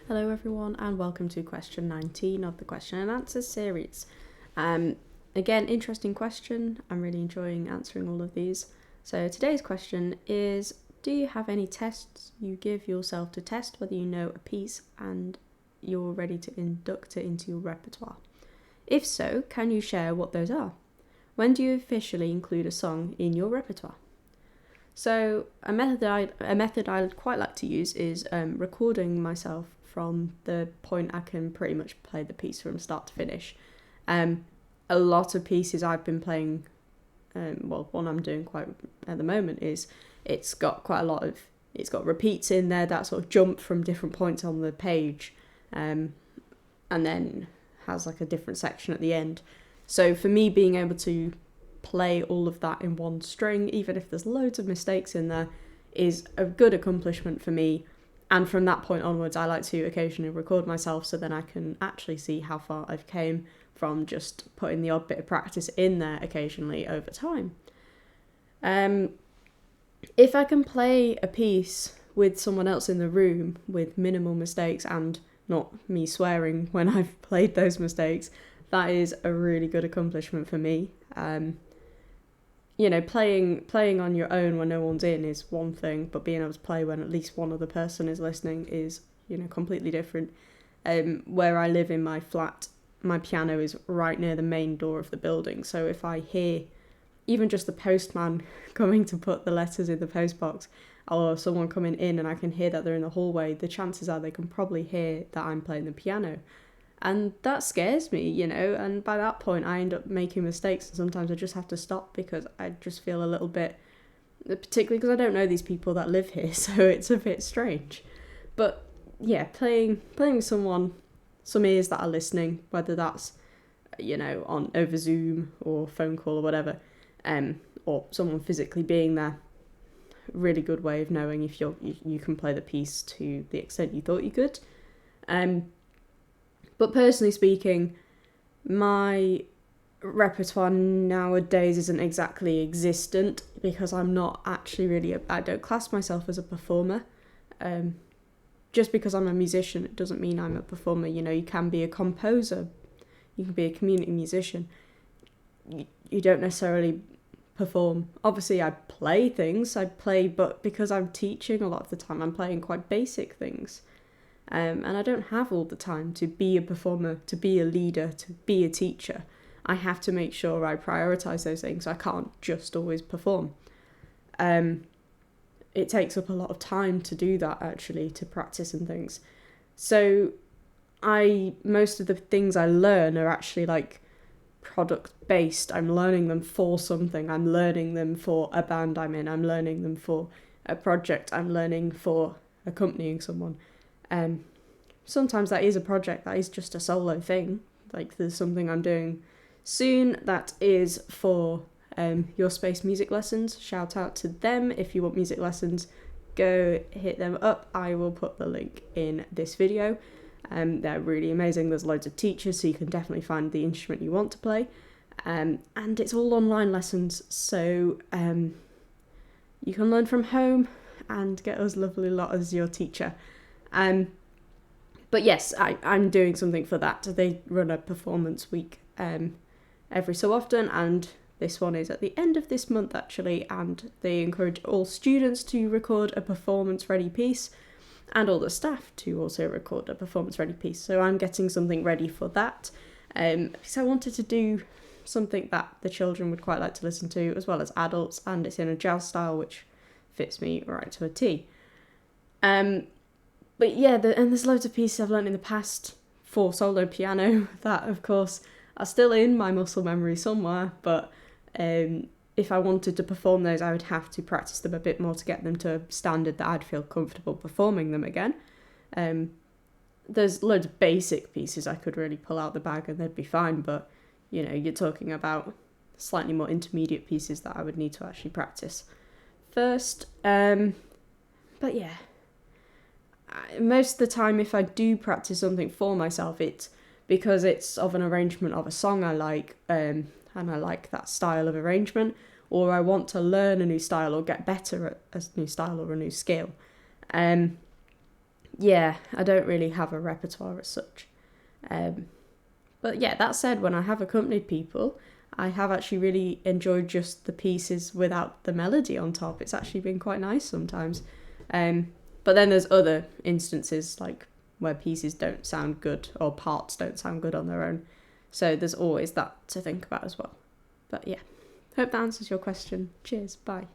Hello everyone and welcome to question 19 of the question and answers series. Again, interesting question. I'm really enjoying answering all of these. So today's question is, do you have any tests you give yourself to test whether you know a piece and you're ready to induct it into your repertoire? If so, can you share what those are? When do you officially include a song in your repertoire? So a method I'd quite like to use is recording myself from the point I can pretty much play the piece from start to finish. A lot of pieces I've been playing, one I'm doing quite at the moment is it's got repeats in there that sort of jump from different points on the page, and then has like a different section at the end. So for me, being able to play all of that in one string, even if there's loads of mistakes in there, is a good accomplishment for me. And from that point onwards, I like to occasionally record myself so then I can actually see how far I've came from just putting the odd bit of practice in there occasionally over time. If I can play a piece with someone else in the room with minimal mistakes and not me swearing when I've played those mistakes, that is a really good accomplishment for me. Playing on your own when no one's in is one thing, but being able to play when at least one other person is listening is, completely different. Where I live in my flat, my piano is right near the main door of the building, so if I hear even just the postman coming to put the letters in the postbox, or someone coming in and I can hear that they're in the hallway, the chances are they can probably hear that I'm playing the piano. And that scares me, and by that point I end up making mistakes, and sometimes I just have to stop because I just feel a little bit, particularly because I don't know these people that live here, so it's a bit strange. But yeah, playing with someone, some ears that are listening, whether that's, on over Zoom or phone call or whatever, or someone physically being there, really good way of knowing if you can play the piece to the extent you thought you could. But personally speaking, my repertoire nowadays isn't exactly existent because I'm not actually I don't class myself as a performer. Just because I'm a musician, it doesn't mean I'm a performer. You can be a composer, you can be a community musician. You don't necessarily perform. Obviously, I play things, but because I'm teaching a lot of the time, I'm playing quite basic things. And I don't have all the time to be a performer, to be a leader, to be a teacher. I have to make sure I prioritise those things. I can't just always perform. It takes up a lot of time to do that, actually, to practice and things. So most of the things I learn are actually like product based. I'm learning them for something. I'm learning them for a band I'm in. I'm learning them for a project. I'm learning for accompanying someone. Sometimes that is a project, that is just a solo thing. Like there's something I'm doing soon that is for Your Space music lessons. Shout out to them. If you want music lessons, go hit them up. I will put the link in this video. They're really amazing. There's loads of teachers, so you can definitely find the instrument you want to play. And it's all online lessons, so you can learn from home and get us lovely lot as your teacher. But yes, I'm doing something for that. They run a performance week every so often, and this one is at the end of this month actually, and they encourage all students to record a performance ready piece and all the staff to also record a performance ready piece. So I'm getting something ready for that, because I wanted to do something that the children would quite like to listen to as well as adults, and it's in a jazz style which fits me right to a T. But yeah, and there's loads of pieces I've learned in the past for solo piano that, of course, are still in my muscle memory somewhere. But if I wanted to perform those, I would have to practice them a bit more to get them to a standard that I'd feel comfortable performing them again. There's loads of basic pieces I could really pull out the bag and they'd be fine. But, you're talking about slightly more intermediate pieces that I would need to actually practice first. But yeah. Most of the time, if I do practice something for myself, it's because it's of an arrangement of a song I like, and I like that style of arrangement, or I want to learn a new style or get better at a new style or a new skill. yeah, I don't really have a repertoire as such. But yeah, that said, when I have accompanied people, I have actually really enjoyed just the pieces without the melody on top. It's actually been quite nice sometimes. But then there's other instances like where pieces don't sound good or parts don't sound good on their own. So there's always that to think about as well. But yeah, hope that answers your question. Cheers, bye.